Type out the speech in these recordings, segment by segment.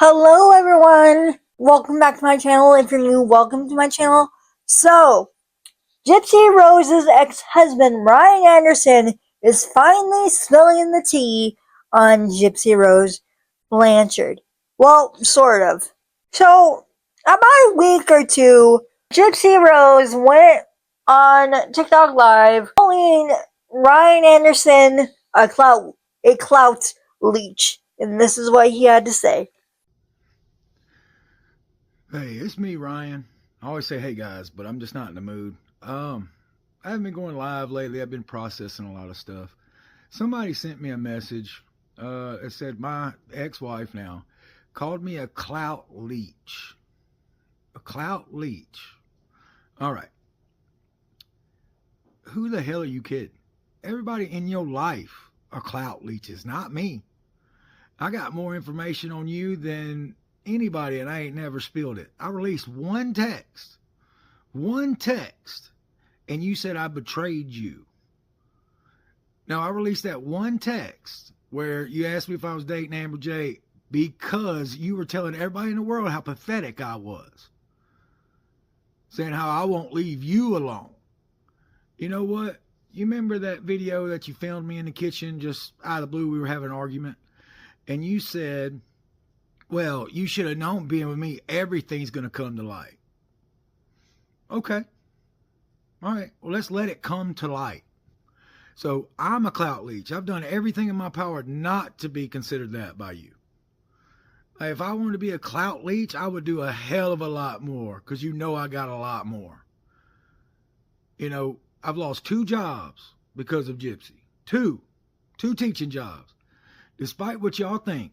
Hello everyone! Welcome back to my channel. If you're new, welcome to my channel. So, Gypsy Rose's ex-husband Ryan Anderson is finally spilling the tea on Gypsy Rose Blanchard. Well, sort of. So, about a week or two, Gypsy Rose went on TikTok Live calling Ryan Anderson a clout leech. And this is what he had to say. Hey, it's me, Ryan. I always say, hey guys, but I'm just not in the mood. I haven't been going live lately. I've been processing a lot of stuff. Somebody sent me a message. It said my ex-wife now called me a clout leech. A clout leech. All right. Who the hell are you kidding? Everybody in your life are clout leeches, not me. I got more information on you than anybody, and I ain't never spilled it. I released one text, and you said I betrayed you. Now, I released that one text where you asked me if I was dating Amber J because you were telling everybody in the world how pathetic I was, saying how I won't leave you alone. You know what? You remember that video that you filmed me in the kitchen just out of the blue? We were having an argument, and you said, well, you should have known being with me, everything's going to come to light. Okay. All right. Well, let's let it come to light. So I'm a clout leech. I've done everything in my power not to be considered that by you. If I wanted to be a clout leech, I would do a hell of a lot more because you know I got a lot more. You know, I've lost 2 jobs because of Gypsy. Two teaching jobs. Despite what y'all think.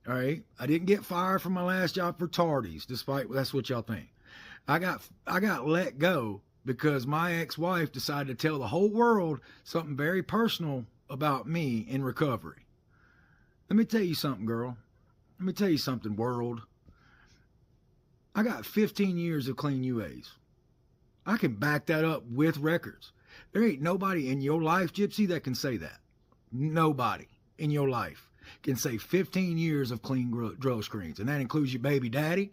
All right, I didn't get fired from my last job for tardies, despite that's what y'all think. I got let go because my ex-wife decided to tell the whole world something very personal about me in recovery. Let me tell you something, girl. Let me tell you something, world. I got 15 years of clean UAs. I can back that up with records. There ain't nobody in your life, Gypsy, that can say that. Nobody in your life can say 15 years of clean drug screens. And that includes your baby daddy.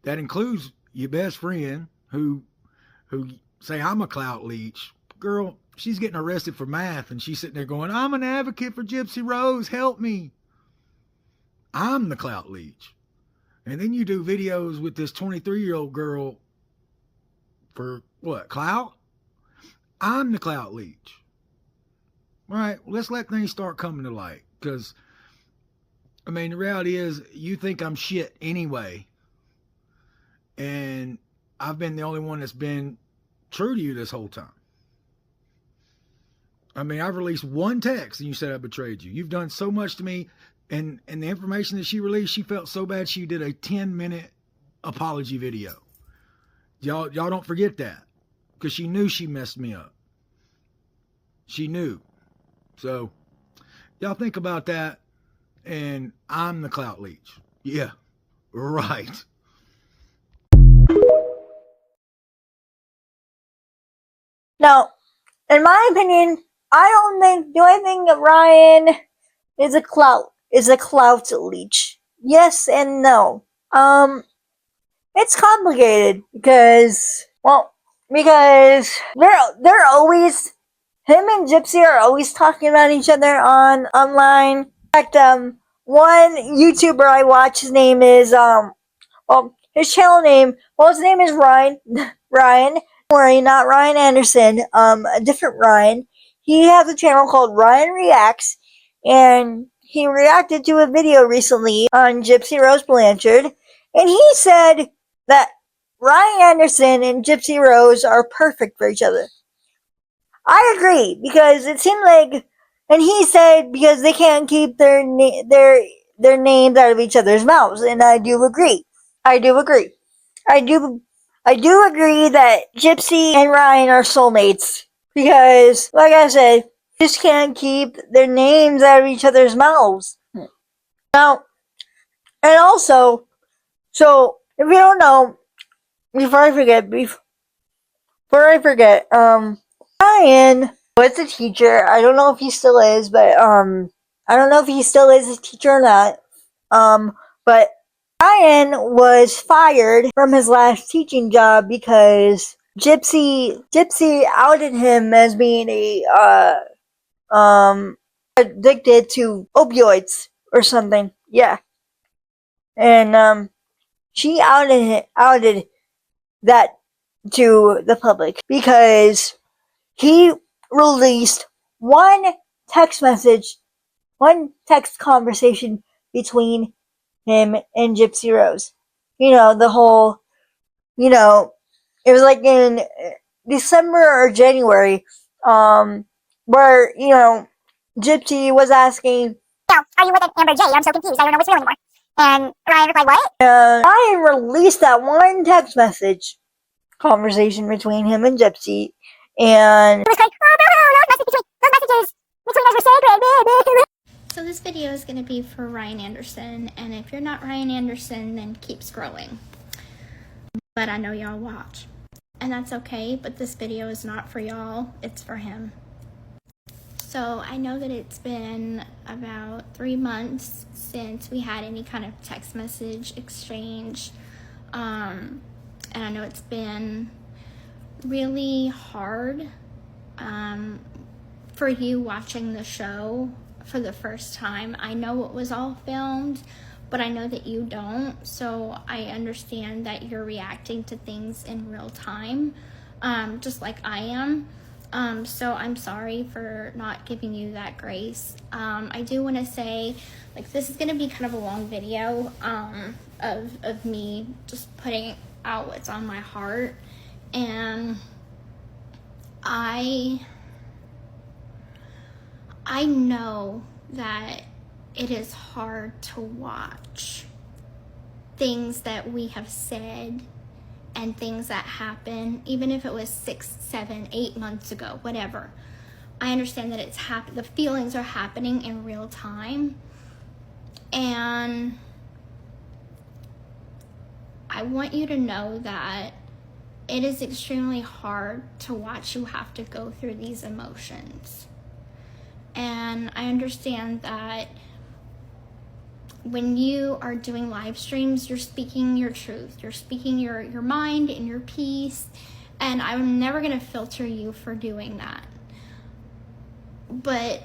That includes your best friend who say, I'm a clout leech. Girl, she's getting arrested for math and she's sitting there going, I'm an advocate for Gypsy Rose. Help me. I'm the clout leech. And then you do videos with this 23-year-old girl for what? Clout? I'm the clout leech. All right, well, let's let things start coming to light because I mean, the reality is you think I'm shit anyway. And I've been the only one that's been true to you this whole time. I mean, I've released one text and you said I betrayed you. You've done so much to me. And the information that she released, she felt so bad she did a 10-minute apology video. Y'all don't forget that. Because she knew she messed me up. She knew. So, y'all think about that. And I'm the clout leech. Yeah, right. Now, in my opinion, do I think that Ryan is a clout leech? Yes and no. It's complicated because they're always, him and Gypsy are always talking about each other online. In fact, one YouTuber I watch, his name is his channel name, his name is Ryan. Ryan. Don't worry, not Ryan Anderson. A different Ryan. He has a channel called Ryan Reacts, and he reacted to a video recently on Gypsy Rose Blanchard, and he said that Ryan Anderson and Gypsy Rose are perfect for each other. I agree because it seemed like, and he said because they can't keep their names out of each other's mouths, and I do agree. I do agree that Gypsy and Ryan are soulmates because, like I said, just can't keep their names out of each other's mouths. Now, and also, so if you don't know, before I forget, Ryan was a teacher. I don't know if he still is, but I don't know if he still is a teacher or not. But Ryan was fired from his last teaching job because Gypsy outed him as being addicted to opioids or something. Yeah. And she outed that to the public because he released text message, one text conversation between him and Gypsy Rose. The whole, it was like in December or January, where, Gypsy was asking, Are you with Amber J? I'm so confused. I don't know what's real anymore. And Ryan replied, what? Ryan released that one text message conversation between him and Gypsy, and It was like, those messages between us were sacred. So this video is going to be for Ryan Anderson, and if you're not Ryan Anderson, then keep scrolling. But I know y'all watch, and that's okay, but this video is not for y'all, it's for him. So I know that it's been about 3 months since we had any kind of text message exchange, and I know it's been really hard for you watching the show for the first time. I know it was all filmed, but I know that you don't, so I understand that you're reacting to things in real time, just like I am. So I'm sorry for not giving you that grace. I do want to say, like, this is going to be kind of a long video of me just putting out what's on my heart, and I know that it is hard to watch things that we have said and things that happen, even if it was 6, 7, 8 months ago, whatever. I understand that it's the feelings are happening in real time, and I want you to know that it is extremely hard to watch you have to go through these emotions. And I understand that when you are doing live streams, you're speaking your truth. You're speaking your mind and your peace. And I'm never going to filter you for doing that. But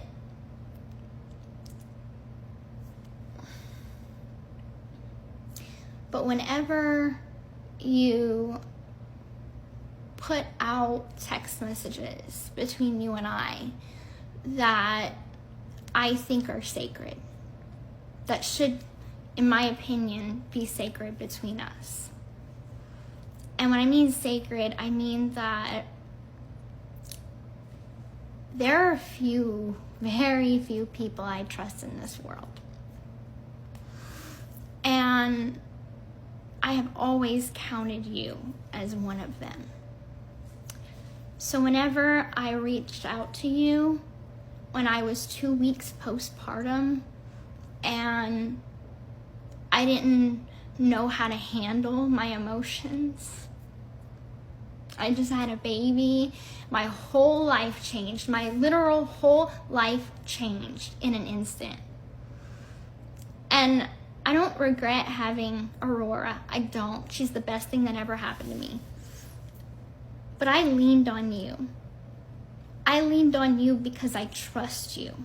whenever you put out text messages between you and I that I think are sacred, that should, in my opinion, be sacred between us. And when I mean sacred, I mean that there are very few people I trust in this world. And I have always counted you as one of them. So whenever I reached out to you when I was 2 weeks postpartum and I didn't know how to handle my emotions, I just had a baby, my whole life changed. My literal whole life changed in an instant. And I don't regret having Aurora. I don't. She's the best thing that ever happened to me. But I leaned on you. I leaned on you because I trust you.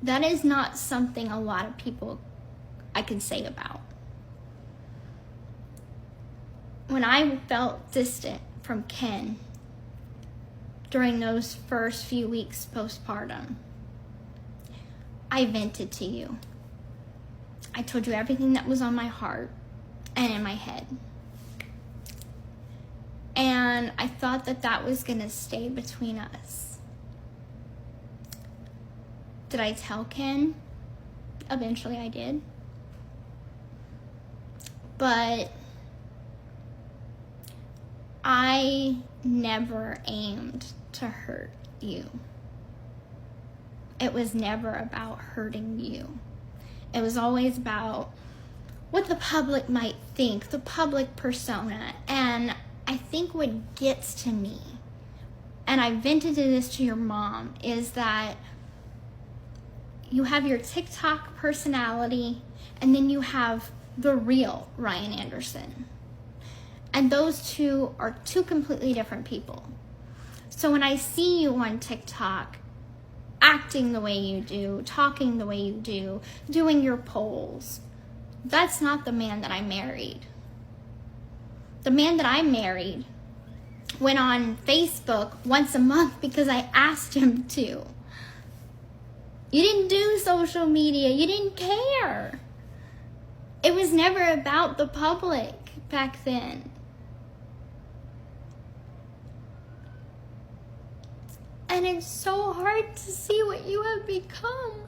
That is not something a lot of people I can say about. When I felt distant from Ken during those first few weeks postpartum, I vented to you. I told you everything that was on my heart and in my head. And I thought that that was going to stay between us. Did I tell Ken? Eventually I did. But I never aimed to hurt you. It was never about hurting you. It was always about what the public might think, the public persona. And I think what gets to me, and I vented this to your mom, is that You have your TikTok personality, and then you have the real Ryan Anderson. And those two are two completely different people. So when I see you on TikTok, acting the way you do, talking the way you do, doing your polls, that's not the man that I married. The man that I married went on Facebook once a month because I asked him to. You didn't do social media. You didn't care. It was never about the public back then. And it's so hard to see what you have become.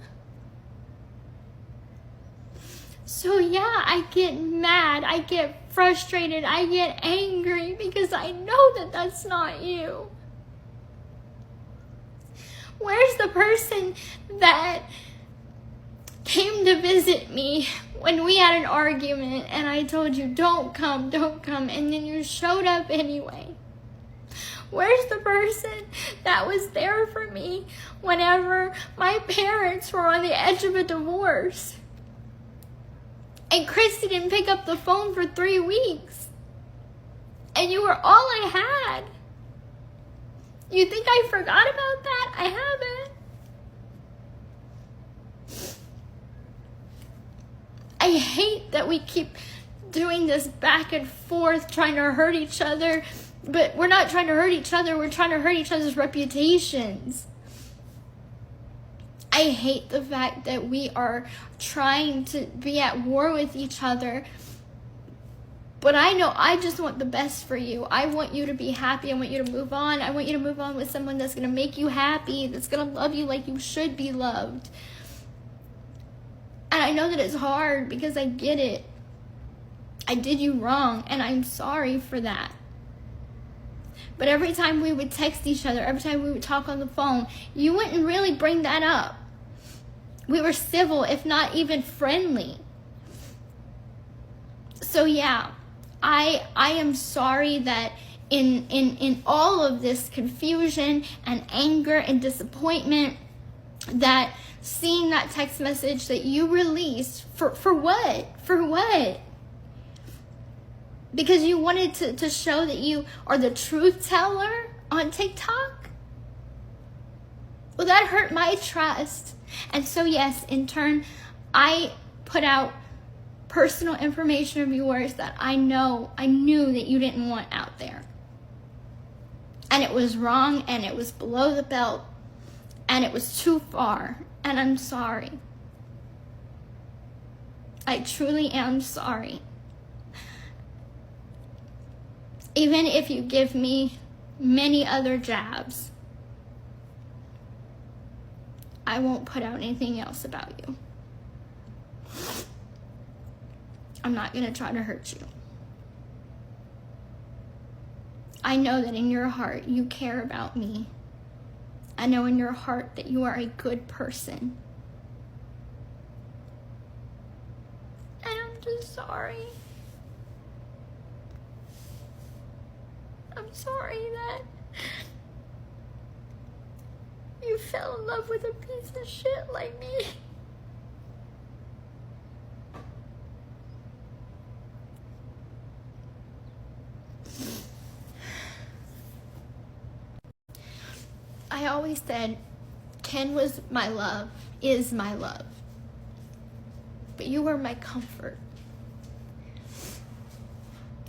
So yeah, I get mad, I get frustrated, I get angry because I know that that's not you. Where's the person that came to visit me when we had an argument and I told you, don't come, and then you showed up anyway? Where's the person that was there for me whenever my parents were on the edge of a divorce? And Christy didn't pick up the phone for 3 weeks. And you were all I had. You think I forgot about that? I haven't. I hate that we keep doing this back and forth, trying to hurt each other. But we're not trying to hurt each other. We're trying to hurt each other's reputations. I hate the fact that we are trying to be at war with each other. But I know I just want the best for you. I want you to be happy. I want you to move on. I want you to move on with someone that's going to make you happy, that's going to love you like you should be loved. And I know that it's hard because I get it. I did you wrong, and I'm sorry for that. But every time we would text each other, every time we would talk on the phone, you wouldn't really bring that up. We were civil, if not even friendly. So yeah, I am sorry that in all of this confusion and anger and disappointment, that seeing that text message that you released, for what? For what? Because you wanted to show that you are the truth teller on TikTok? Well, that hurt my trust. And so yes, in turn, I put out personal information of yours that I knew that you didn't want out there. And it was wrong, and it was below the belt, and it was too far, and I'm sorry. I truly am sorry. Even if you give me many other jabs, I won't put out anything else about you. I'm not going to try to hurt you. I know that in your heart you care about me. I know in your heart that you are a good person. And I'm just sorry. I'm sorry that you fell in love with a piece of shit like me. I always said Ken was my love, is my love. But you were my comfort.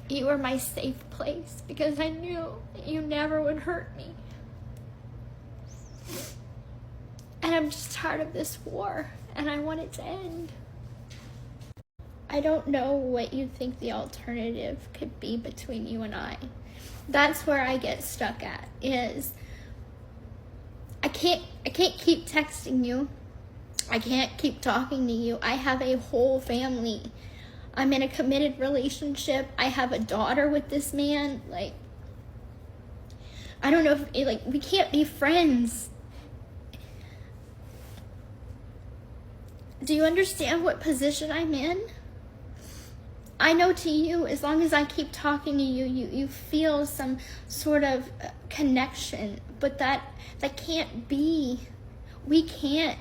You were my safe place because I knew that you never would hurt me. And I'm just tired of this war, and I want it to end. I don't know what you think the alternative could be between you and I. That's where I get stuck at, is I can't keep texting you. I can't keep talking to you. I have a whole family. I'm in a committed relationship. I have a daughter with this man. Like, I don't know if, we can't be friends. Do you understand what position I'm in? I know to you, as long as I keep talking to you, you feel some sort of connection, but that can't be. We can't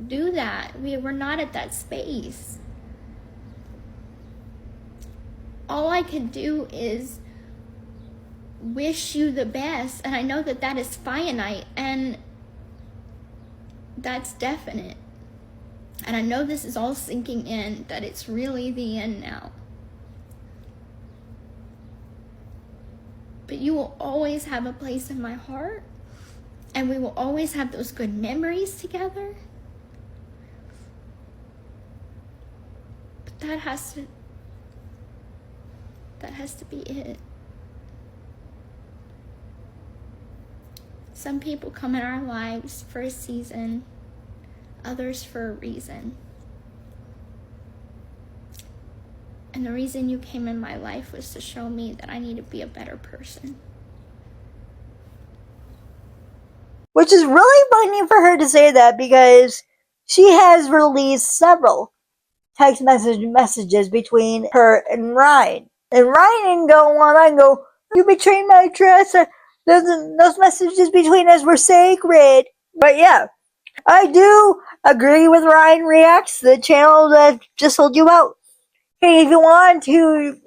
do that. We're not at that space. All I could do is wish you the best, and I know that that is finite, and that's definite. And I know this is all sinking in, that it's really the end now. But you will always have a place in my heart, and we will always have those good memories together. But that has to be it. Some people come in our lives for a season, others for a reason. And the reason you came in my life was to show me that I need to be a better person. Which is really funny for her to say that, because she has released several text messages between her and Ryan. And Ryan go on and go, "You betrayed my trust. Those messages between us were sacred." But yeah, I do agree with Ryan Reacts, the channel that just told you about. Hey, if you want to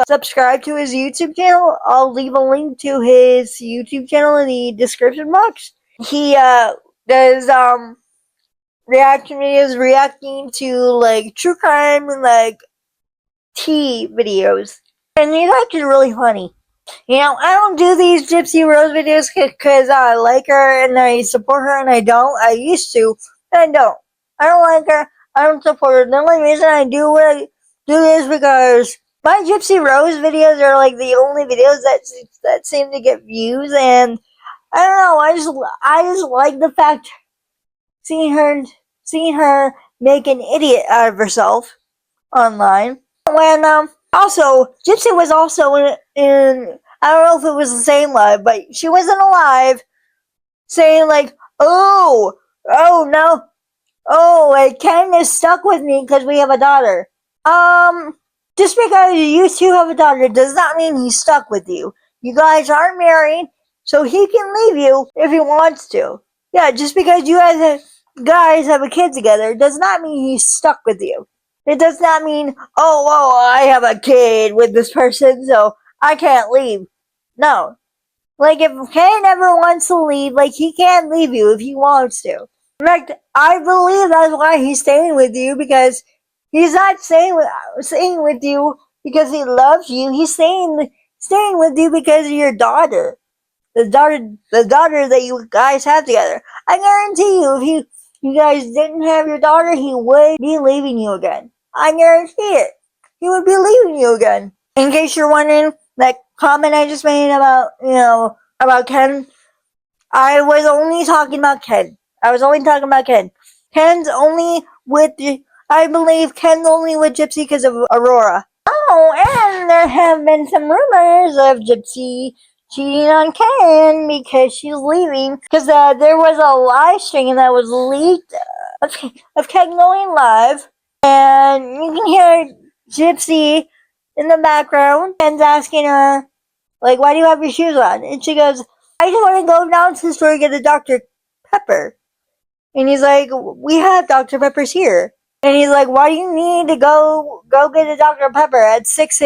subscribe to his YouTube channel, I'll leave a link to his YouTube channel in the description box. He does reaction videos reacting to like true crime and like tea videos, and he's actually really funny. You know, I don't do these Gypsy Rose videos because I like her and I support her, and I don't. I used to, and I don't. I don't like her. I don't support her. The only reason I do is because my Gypsy Rose videos are like the only videos that seem to get views, and I don't know. I just like the fact seeing her make an idiot out of herself online. When also Gypsy was also in I don't know if it was the same live, but she was in a live saying like, oh no, like Ken is stuck with me because we have a daughter. Just because you two have a daughter does not mean he's stuck with you. You guys aren't married, so he can leave you if he wants to. Yeah, just because you guys have a kid together does not mean he's stuck with you. It does not mean, I have a kid with this person, so I can't leave. No. Like, if Ken ever wants to leave, like, he can't leave you if he wants to. In fact, I believe that's why he's staying with you, because he's not staying with you because he loves you. He's staying with you because of your daughter. The daughter that you guys have together. I guarantee you, if you guys didn't have your daughter, he would be leaving you again. I guarantee it. He would be leaving you again. In case you're wondering, that comment I just made about, about Ken, I was only talking about Ken. Ken's only with, I believe Ken's only with Gypsy because of Aurora. Oh, and there have been some rumors of Gypsy cheating on Ken because she's leaving. Because there was a live stream that was leaked of Ken going live. And you can hear Gypsy in the background. Ken's asking her, like, why do you have your shoes on? And she goes, I just want to go down to the store and get a Dr. Pepper. And he's like, we have Dr. Peppers here. And he's like, why do you need to go get a Dr. Pepper at 6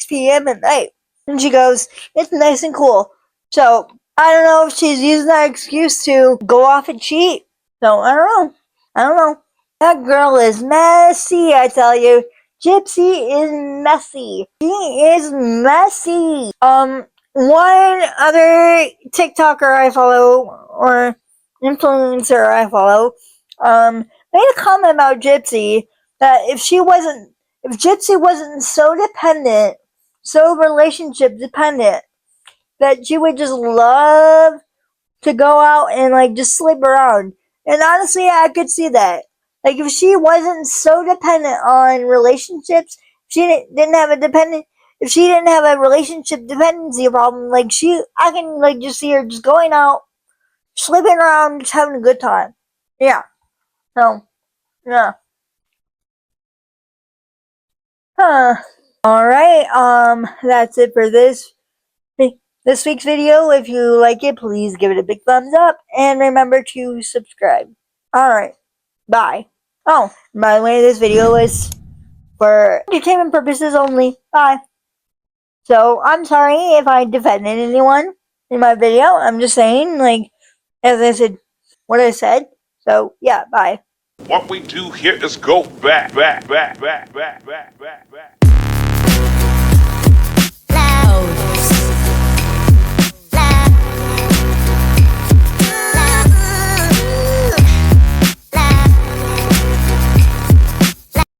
p.m. at night? And she goes, it's nice and cool. So, I don't know if she's using that excuse to go off and cheat. So, I don't know. That girl is messy, I tell you. Gypsy is messy. She is messy. One other TikToker I follow, or influencer I follow, made a comment about Gypsy that if Gypsy wasn't so dependent, so relationship dependent, that she would just love to go out and like just sleep around. And honestly, I could see that. Like, if she wasn't so dependent on relationships, if she didn't have a relationship dependency problem, like I can like just see her just going out, sleeping around, just having a good time. Yeah. So, yeah. Alright, that's it for this week's video. If you like it, please give it a big thumbs up, and remember to subscribe. Alright. Bye. Oh, by the way, this video is for entertainment purposes only. Bye. So, I'm sorry if I defended anyone in my video. I'm just saying, like, as I said, what I said. So, yeah, bye. What we do here is go back.